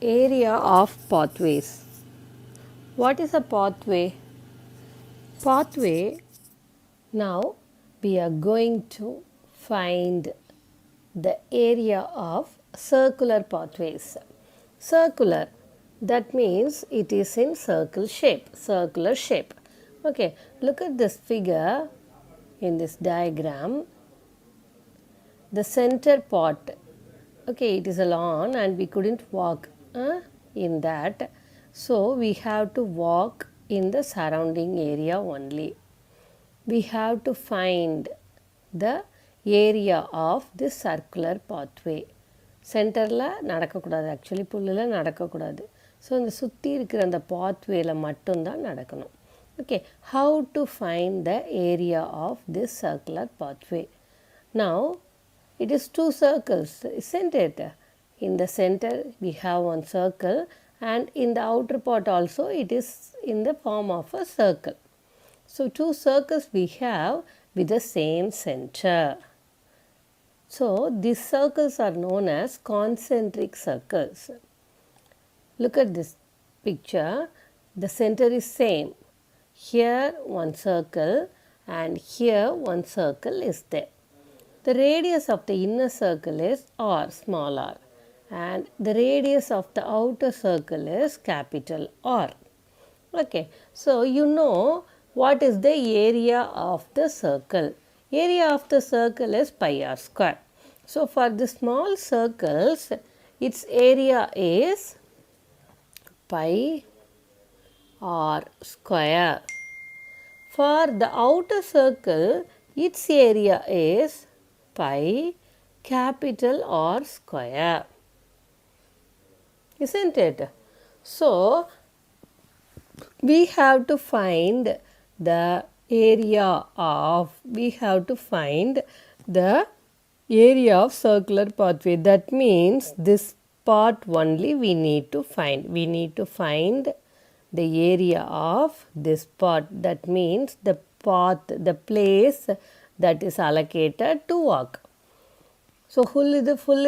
Area of pathways. What is a pathway? Pathway, now we are going to find the area of circular pathways. Circular, that means it is in circular shape. Okay, look at this figure in this diagram. The center part, okay, it is a lawn and we couldn't walk in that, so we have to walk in the surrounding area only. We have to find the area of this circular pathway. சென்டரில் நடக்கக்கூடாது, actually புல்லில் நடக்கக்கூடாது. So இந்த சுற்றி இருக்கிற அந்த பாத்வேல மட்டும்தான் நடக்கணும். Okay, how to find the area of this circular pathway? Now it is two circles, isn't it? In the center we have one circle and in the outer part also it is in the form of a circle. So two circles we have with the same center. So these circles are known as concentric circles. Look at this picture. The center is same. Here one circle and here one circle is there. The radius of the inner circle is r, small r, and the radius of the outer circle is capital R. Okay, so you know what is the area of the circle. Area of the circle is pi r square. So for the small circles, its area is pi r square. For the outer circle, its area is pi capital R square, isn't it? So we have to find the area of circular pathway. That means this part only we need to find the area of this part. That means the path, the place that is allocated to walk. So full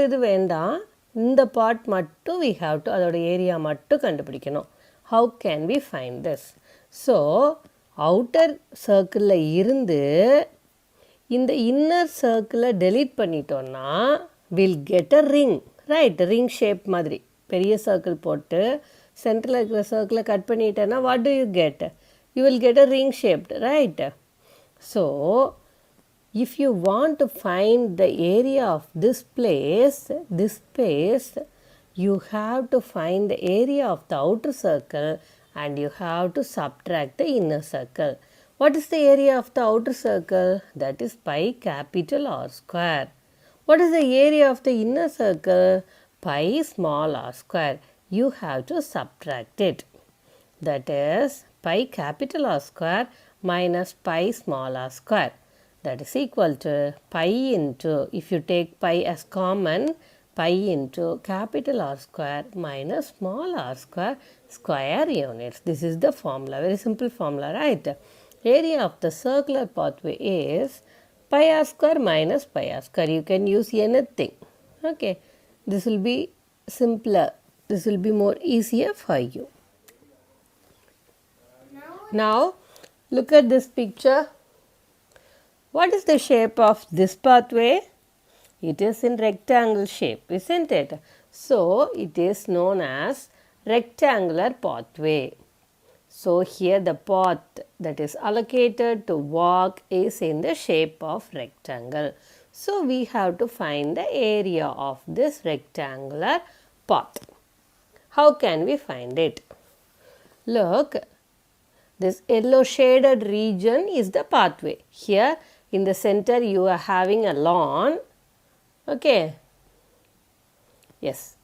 இது வேண்டாம், இந்த part மட்டும் we have to, அதோட area மட்டும் கண்டுபிடிக்கணும். How can we find this? So outer circle இருந்து இந்த inner circle delete பண்ணிட்டோம்னா we'll get a ring, right? Ring shape மாதிரி பெரிய circle போட்டு சென்டரில் இருக்கிற circle கட் பண்ணிட்டேன்னா what do you get? You will get a ring shaped, right? So if you want to find the area of this place, you have to find the area of the outer circle and you have to subtract the inner circle. What is the area of the outer circle? That is pi capital R square. What is the area of the inner circle? Pi small r square. You have to subtract it. That is pi capital R square minus pi small r square. That is equal to pi into, if you take pi as common, pi into capital R square minus small r square units. This is the formula, very simple formula, right? Area of the circular pathway is pi r square minus pi r square. You can use anything. Okay, this will be simpler. This will be more easier for you. Now look at this picture. What is the shape of this pathway? It is in rectangle shape, isn't it? So it is known as rectangular pathway. So here the path that is allocated to walk is in the shape of rectangle. So we have to find the area of this rectangular path. How can we find it? Look, this yellow shaded region is the pathway. Here in the center you are having a lawn. Okay, yes,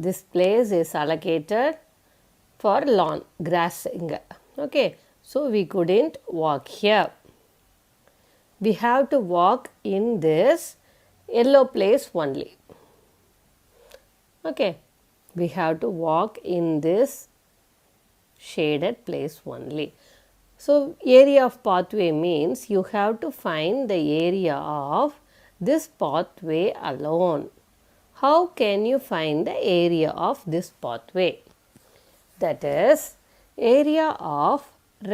this place is allocated for lawn, grassing. Okay, so we couldn't walk here. We have to walk in this yellow place only. Okay, we have to walk in this shaded place only. So area of pathway means you have to find the area of this pathway alone. how can you find the area of this pathway? That is, area of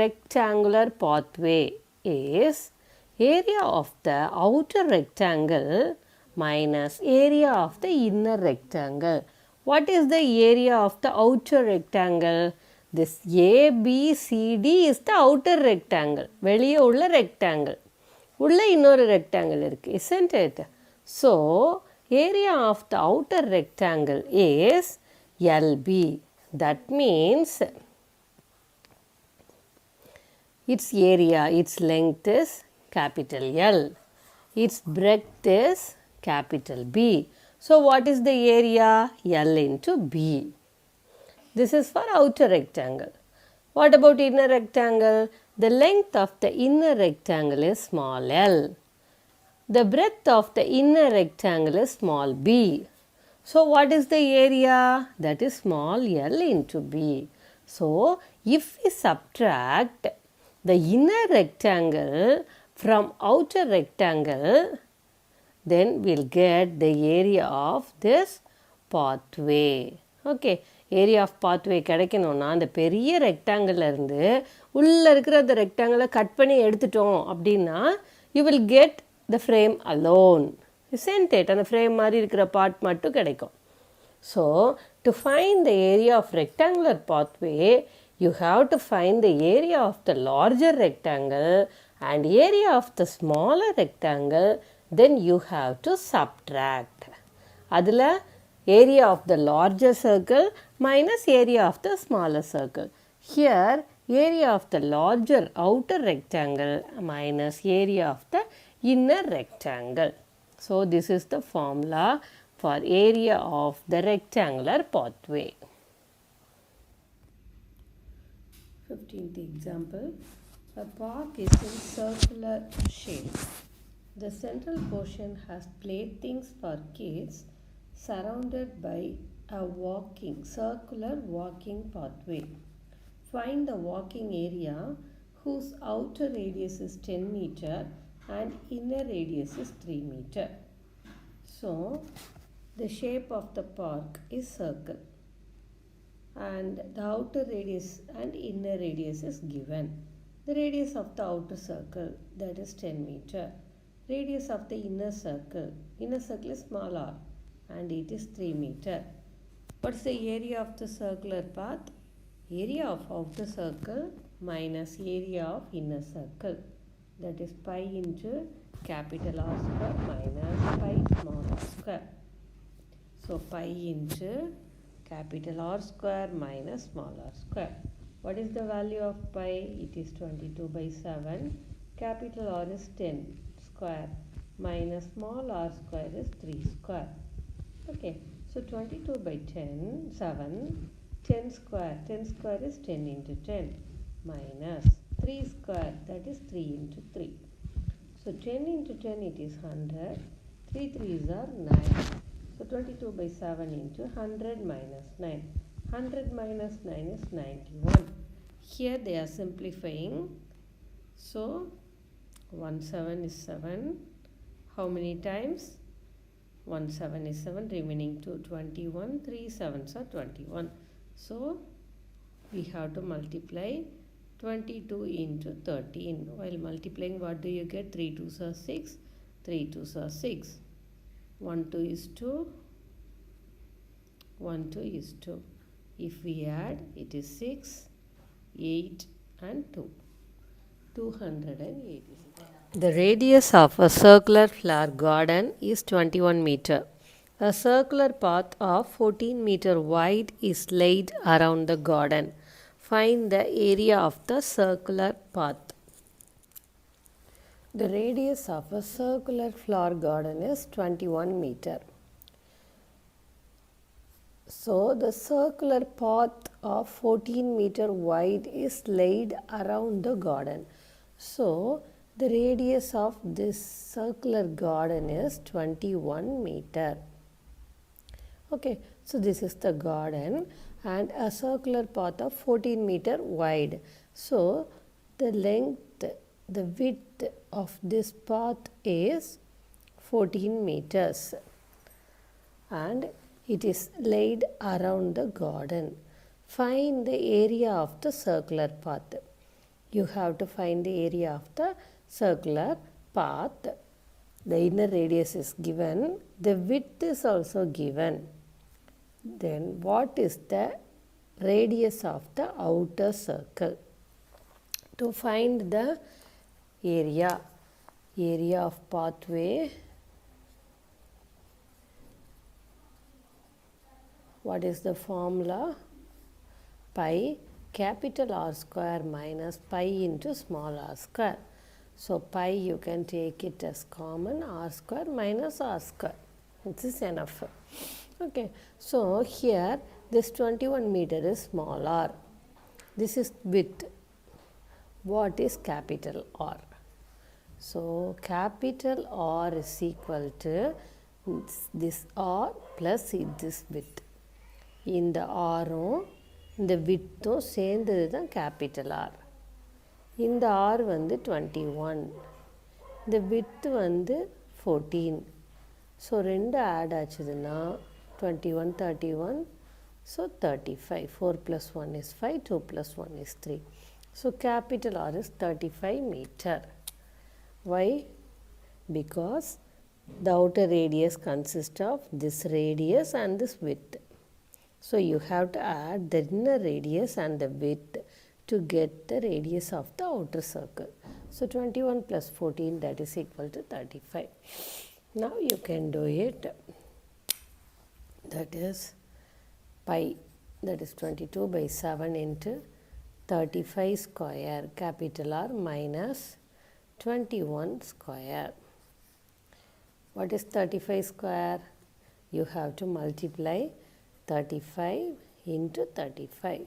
rectangular pathway is area of the outer rectangle minus area of the inner rectangle. What is the area of the outer rectangle? This ABCD is the outer rectangle. வெளியே உள்ள rectangle. உள்ள இன்னொரு rectangle இருக்கு, isn't it? So, area of the outer rectangle is LB. That means its area, its length is capital L. Its breadth is capital B. So, what is the area? L into B. This is for outer rectangle. What about inner rectangle? The length of the inner rectangle is small l. The breadth of the inner rectangle is small b. So, what is the area? That is small l into b. So, if we subtract the inner rectangle from outer rectangle, then we will get the area of this pathway. Okay. Area of pathway கிடைக்கணும்னா அந்த பெரிய ரெக்டாங்கிளில் இருந்து உள்ளே இருக்கிற அந்த ரெக்டாங்கிளை cut பண்ணி எடுத்துட்டோம் அப்படின்னா you will get the frame alone. isn't it? அந்த ஃப்ரேம் மாதிரி இருக்கிற பார்ட் மட்டும் கிடைக்கும். So to find the area of rectangular pathway you have to find the area of the larger rectangle and area of the smaller rectangle, then you have to subtract. அதில் area of the larger circle minus area of the smaller circle. Here, area of the larger outer rectangle minus area of the inner rectangle. So, this is the formula for area of the rectangular pathway. 15th example. A park is in circular shape. The central portion has playthings for kids surrounded by a circular walking pathway. Find the walking area whose outer radius is 10 meter and inner radius is 3 meter. So, the shape of the park is circle and the outer radius and inner radius is given. The radius of the outer circle, that is 10 meter. Radius of the inner circle is small r, and it is 3 meter. What is the area of the circular path? Area of outer circle minus area of inner circle, that is pi into capital R square minus pi small r square. So, pi into capital R square minus small r square. What is the value of pi? It is 22 by 7. Capital R is 10 square minus small r square is 3 square. Okay, so 22 by 10, 7, 10 square is 10 into 10 minus 3 square, that is 3 into 3. So 10 into 10 it is 100, 3 3s are 9. So 22 by 7 into 100 minus 9. 100 minus 9 is 91. Here they are simplifying. So 1 7 is 7. How many times? 1 7 is 7, remaining 2 21, 3 7s are 21. So, we have to multiply 22 into 13. While multiplying, what do you get? 3 2s are 6, 3 2s are 6. 1 2 is 2, 1 2 is 2. If we add, it is 6, 8 and 2. 286. The radius of a circular flower garden is 21 meter. A circular path of 14 meter wide is laid around the garden. Find the area of the circular path. The radius of a circular flower garden is 21 meter. So, the circular path of 14 meter wide is laid around the garden. So, the radius of this circular garden is 21 meter. Okay, so this is the garden and a circular path of 14 meter wide. So, the width of this path is 14 meters. and it is laid around the garden. Find the area of the circular path. You have to find the area of the circular path. The inner radius is given. The width is also given. Then what is the radius of the outer circle? To find the area of pathway, what is the formula? Pi capital R square minus pi into small r square. So pi you can take it as common, r square minus r square. This is enough. Okay, so here this 21 meter is small r. This is width. What is capital R? So capital R is equal to this R plus this width. இந்த ஆரும் இந்த விட்டும் சேர்ந்தது தான் capital R. இந்த R வந்து 21, இந்த width வந்து 14. So ரெண்டு add ஆச்சுதுன்னா 21 31, so 35. 4 + 1 is 5, 2 + 1 is 3. So capital R is 35 meter. Why? Because the outer radius consists of this radius and this width. So you have to add the inner radius and the width to get the radius of the outer circle. So 21 plus 14, that is equal to 35. Now you can do it. That is pi, that is 22 by 7 into 35 square capital R minus 21 square. What is 35 square? You have to multiply 35 into 35.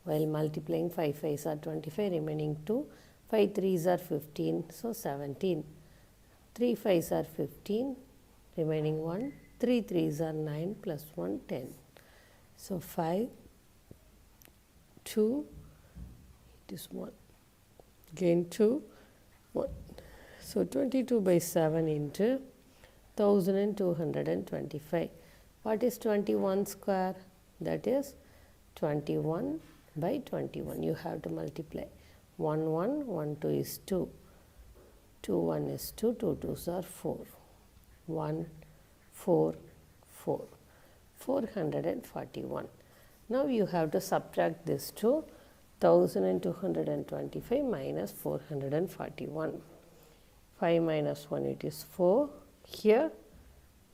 While multiplying 5 5s are 25, remaining 2. 5 3s are 15, so 17. 3 5s are 15, remaining 1. 3 3s are 9 plus 1 10. So 5, 2, it is 1. Again 2, 1. So 22 by 7 into 1225. What is 21 square? That is 21 by 21. You have to multiply. 1 1, 1 2 is 2. 2 1 is 2, 2 2s are 4. 1 4 4. 441. Now you have to subtract this to 1225 minus 441. 5 minus 1, it is 4. Here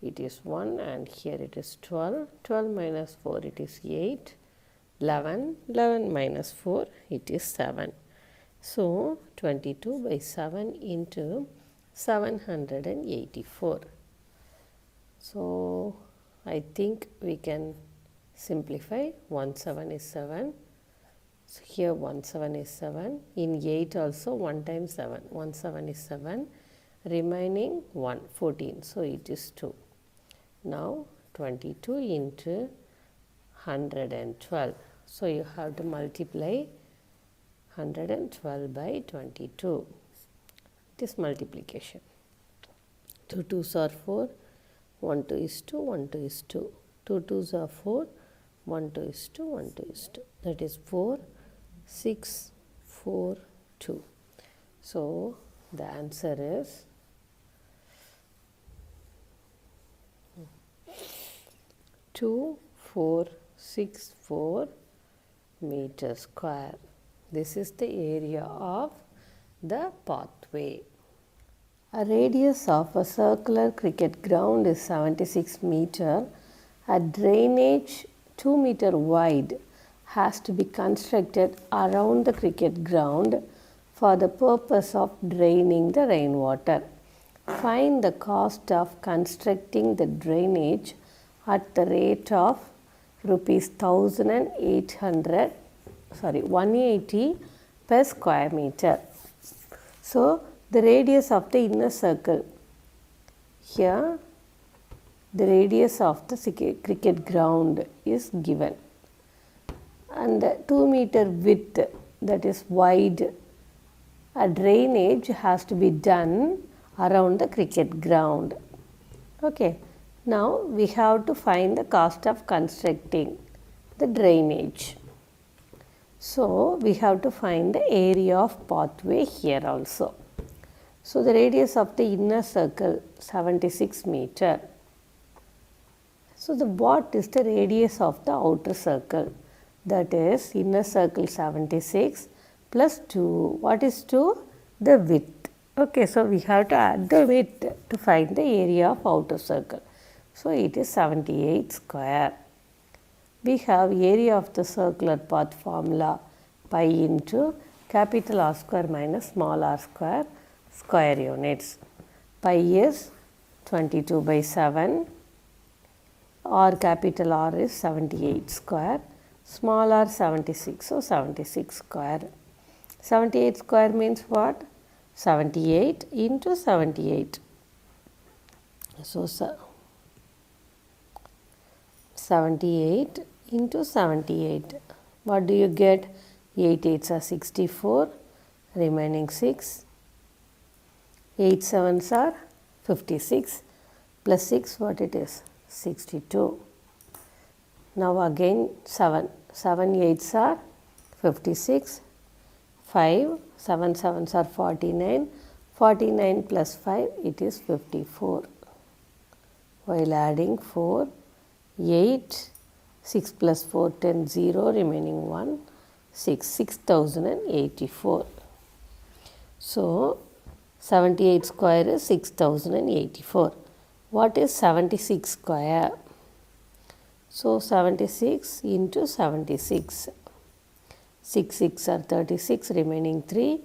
it is 1 and here it is 12. 12 minus 4, it is 8. 11. 11 minus 4, it is 7. So 22 by 7 into 784. So I think we can simplify. 1 7 is 7. So here 1 7 is 7. In 8 also 1 times 7. 1 7 is 7. Remaining 1, 14. So it is 2. Now 22 into 112. So you have to multiply 112 by 22. It is multiplication. 2 2s are 4. 1 2 is 2. 1 2 is 2. 2 2s are 4. 1 2 is 2. 1 2 is 2. That is 4 6 4 2. So the answer is 2464 meter square. This is the area of the pathway. A radius of a circular cricket ground is 76 meter. A drainage 2 meter wide has to be constructed around the cricket ground for the purpose of draining the rainwater. Find the cost of constructing the drainage at the rate of rupees 180 per square meter. So the radius of the inner circle. Here the radius of the cricket ground is given, and the 2 meter width, that is wide, a drainage has to be done around the cricket ground. Okay, Now we have to find the cost of constructing the drainage. So we have to find the area of pathway here also. So the radius of the inner circle 76 meter. So what is the radius of the outer circle? That is inner circle 76 plus 2. What is 2? The width. Okay, so we have to add the width to find the area of outer circle. So it is 78 square. We have area of the circular path formula pi into capital R square minus small r square square units. Pi is 22 by 7. R capital R is 78 square. Small r 76. So 76 square. 78 square means what? 78 into 78. So 78 into 78. What do you get? 8 8s are 64. Remaining 6. 8 7s are 56. Plus 6, what it is? 62. Now again 7. 7 8s are 56. 5. 7 7s are 49. 49 plus 5, it is 54. While adding 4, 8, 6 plus 4, 10, 0, remaining 1, 6, 6084. So 78 square is 6084. What is 76 square? So 76 into 76. 6 6 are 36, remaining 3.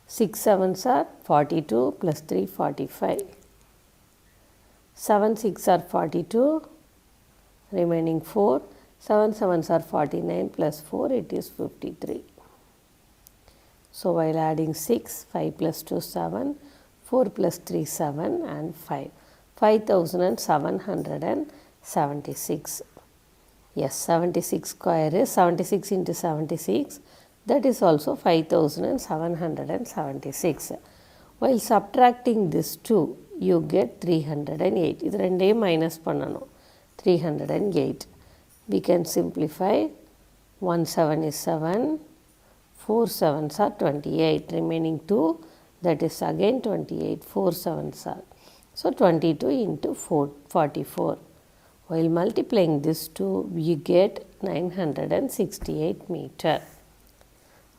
6 7s are 42 plus 3 45. 7 6 are 42, remaining 4. 7 7s are 49 plus 4, it is 53. So while adding 6, 5 plus 2 7, 4 plus 3 7 and 5. 5776. Yes, 76 square is 76 into 76, that is also 5776. While subtracting this 2, you get 308. This is minus pannano. 308. We can simplify. 1 7 is 7. 4 7s are 28. Remaining 2, that is again 28. 4 7s are. So 22 into 44. While multiplying this 2, we get 968 meter.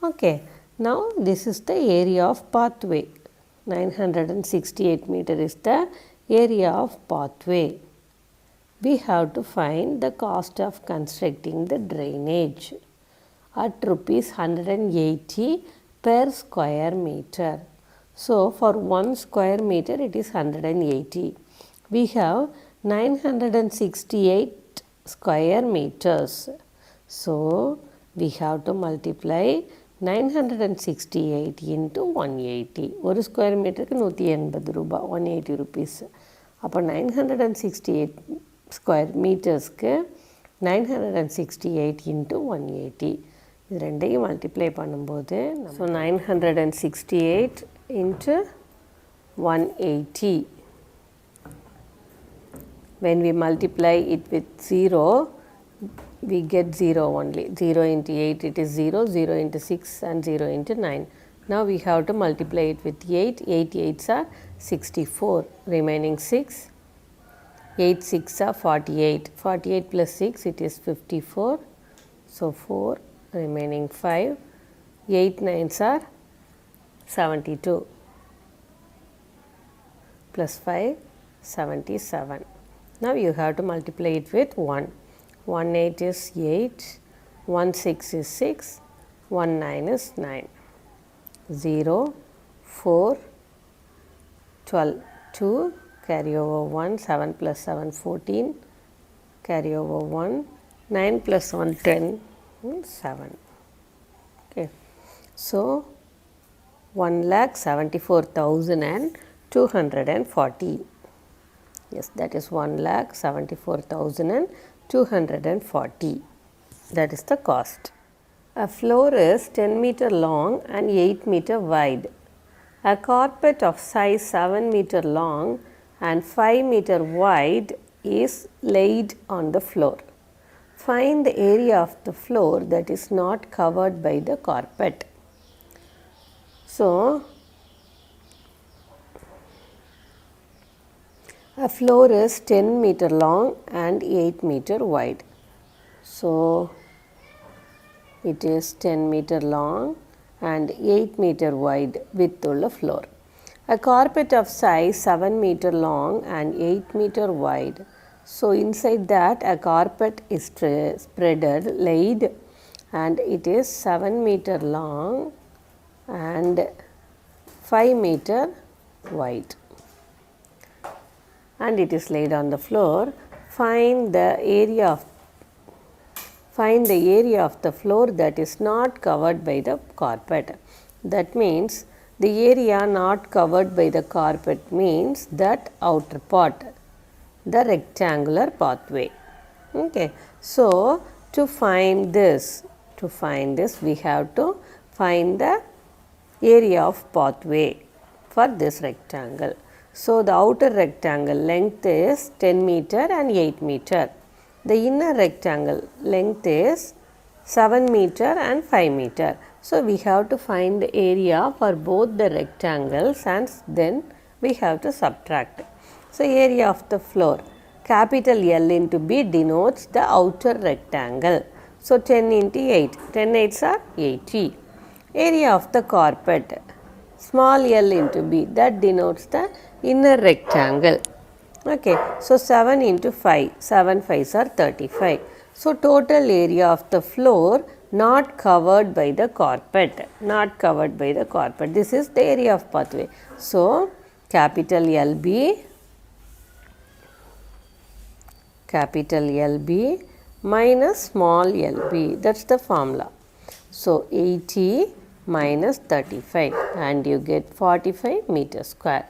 Okay, now this is the area of pathway. 968 meter is the area of pathway. We have to find the cost of constructing the drainage at rupees 180 per square meter. So for 1 square meter it is 180. We have 968 square meters. So we have to multiply 968 into 180. 1 square meter ku 180 ரூபாய், 180 rupees. அப்போ 968 square meters ku 968 into 180. இது ரெண்டையும் multiply பண்ணும்போது so 968 into 180. When we multiply it with 0, we get 0 only. 0 into 8 it is 0, 0 into 6 and 0 into 9. Now we have to multiply it with 8. 8 8s are 64. Remaining 6. 8 6 are 48. 48 plus 6 it is 54. So 4. Remaining 5. 8 9s are 72. Plus 5, 77. Now you have to multiply it with 1. 1 8 is 8. 1 6 is 6. 1 9 is 9. 0, 4, 12, 2, carry over 1, 7 plus 7, 14, carry over 1, 9 plus 1, 10, 7. Okay. So 1,74,240. Yes, that is 1,74,240. That is the cost. A floor is 10 meter long and 8 meter wide. A carpet of size 7 meter long and 5 meter wide is laid on the floor. Find the area of the floor that is not covered by the carpet. So, a floor is 10 meter long and 8 meter wide. So, it is 10 meter long and 8 meter wide width ulla floor. A carpet of size 7 meter long and 8 meter wide. So, inside that a carpet is spreaded, laid, and it is 7 meter long and 5 meter wide. And it is laid on the floor. Find the area of the floor that is not covered by the carpet. That means the area not covered by the carpet means that outer part, the rectangular pathway. Okay. So, to find this we have to find the area of pathway for this rectangle. So, the outer rectangle length is 10 meter and 8 meter. The inner rectangle length is 7 meter and 5 meter. So, we have to find the area for both the rectangles and then we have to subtract. So, area of the floor, capital L into B denotes the outer rectangle. So, 10 into 8, 10 8s are 80. Area of the carpet, small l into B, that denotes the inner rectangle. Okay. So, 7 into 5, 7 5s are 35. So, total area of the floor not covered by the carpet, not covered by the carpet. This is the area of pathway. So, capital LB minus small lb, that is the formula. So, 80 minus 35 and you get 45 meter square.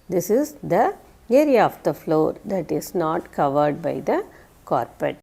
This is the area of the floor that is not covered by the carpet.